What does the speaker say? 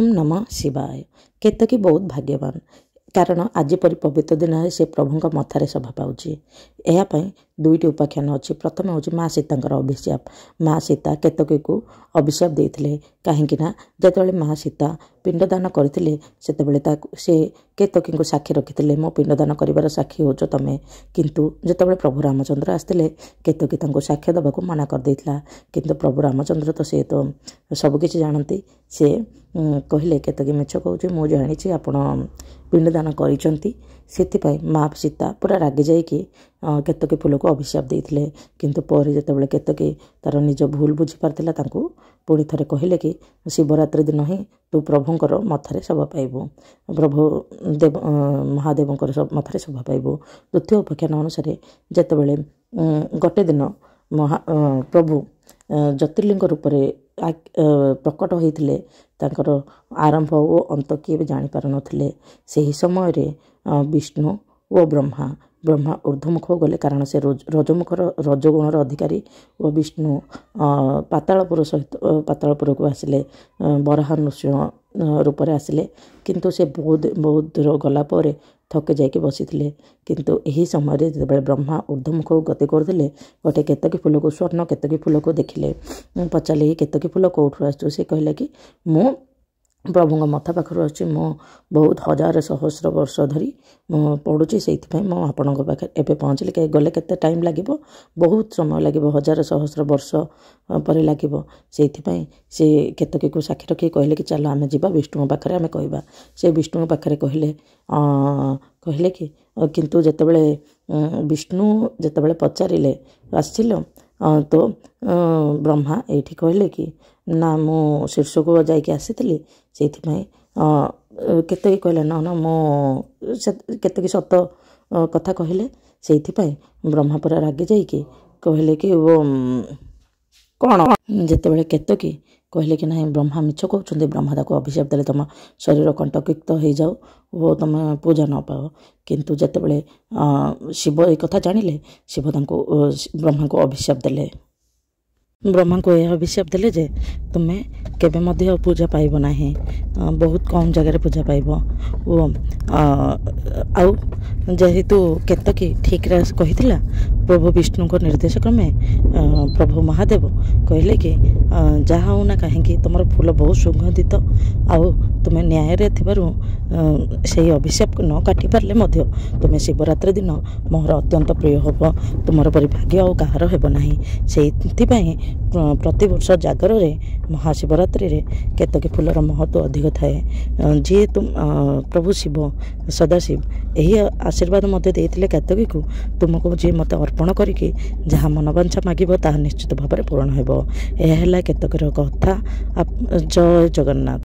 ओम नमः शिवाय। केतकी बहुत भाग्यवान कारण आज परी पवित्र दिन से प्रभु मथारे शोभा पाऊँच। यापाई दुईटी उपाख्यान अच्छी। प्रथम हूँ माँ सीता अभिशाप। माँ सीता केतकी को अभिशाप देते कहीं जिते माँ सीता पिंडदान करते से केतकी को साक्षी रखी मो पिंडदान कर साक्षी हो तुम्हें, किंतु जिते प्रभु रामचंद्र आसते केतकी साक्ष्य देवाक मना कर देता। किंतु प्रभु रामचंद्र तो सी तो सबकि जानती। से कहले केतकी मिछ कहूँ मु जानी आपण पिंडदान कर माँ सीता पूरा रागी जाइए केतकी फूल को अभिशाप देते। किंतु पर जिते केतकी तार निज भूल बुझी पार्थिला पुणी थे कहले कि शिवरात्रि दिन ही तू प्रभुंर मथारे शोभा पाइबू, प्रभु देव महादेवंकर मथारे शोभा पाइबू। द्वितीय उपाख्यान अनुसार जितेबाला गोटे दिन प्रभु ज्योतिर्लिंग रूप प्रकट होते तांकर आरंभ और अंत किए भी जापर नथिले। सही समय विष्णु और ब्रह्मा ऊर्ध्वमुख हो गले कारण से रजमुखर रजगुणर अधिकारी और विष्णु पातालपुर सहित पातालपुर को आसिले बराह नृसिंह रूप आसिले। किंतु से बहुत दूर गलापर थके जाकि बसी थे। किंतु यही समय जो ब्रह्मा ऊर्ध्वमुख गति करते गोटे केतकी फूल को स्वर्ण केतकी फूल को देखिले। पचारे केतकी फूल कौटू आसु से कहले कि मु प्रभु मथा पाखर अच्छी मो बहुत हजार सहस्र वर्ष धरी पढ़ुची से आपण पाखे एवं पहुँचली गले केते टाइम लगे बहुत समय लगे हजार सहस्र वर्ष पर लगे से केतकी को साक्षी रखी कहले कि चलो आम जा विष्णु पाखे आम कहवा। से विष्णु पाखे कहले कि किंतु जितेबाला विष्णु जितेबाला पचारे आसिल तो ब्रह्मा ये कहले कि ना मु शीर्ष को जाकि आसी से केतकी कहले ना ना मो केतकी सत कथा कहले से ब्रह्मा पूरा रागी जाइए कहले कि वो कौन जितेबाला केतकी कहले कि ना ब्रह्मा मिछ कहते ब्रह्मा ताको अभिशाप देले तुम शरीर कंटकित हो जाओ वो तुम पूजा न पाओ। किंतु जितेबाला शिव एक कथा जानिले शिव ब्रह्मा को अभिशाप देले। ब्रह्मा को यह अभिशाप देले जे तुम्हें केबे मध्य पूजा पाइब ना, बहुत कम जगह पूजा पाइब। वो आउ जेहेतु केतकी ठीक कही प्रभु विष्णु को निर्देश क्रमे प्रभु महादेव कहले कि जहाँ हो ना कहीं तुम फूल बहुत सुगंधित आउ तुम्हें न्याय से अभिशाप न काटी पारे तुम्हें शिवरात्रि दिन मोहर अत्यंत प्रिय हम, तुम परि भाग्य और कहार हेब नहीं। से प्रति वर्ष जागर महाशिवरात्रि रे केतकी फूलर महत्व अधिक थाए। जी तुम प्रभु शिव सदाशिव यही आशीर्वाद मत देते केतकी को तुमको जी मत अर्पण करिकी जहाँ मनोवांछा मागिब ताहा निश्चित भाव पूर्ण हेब। यह केतकीर कथा। जय जगन्नाथ।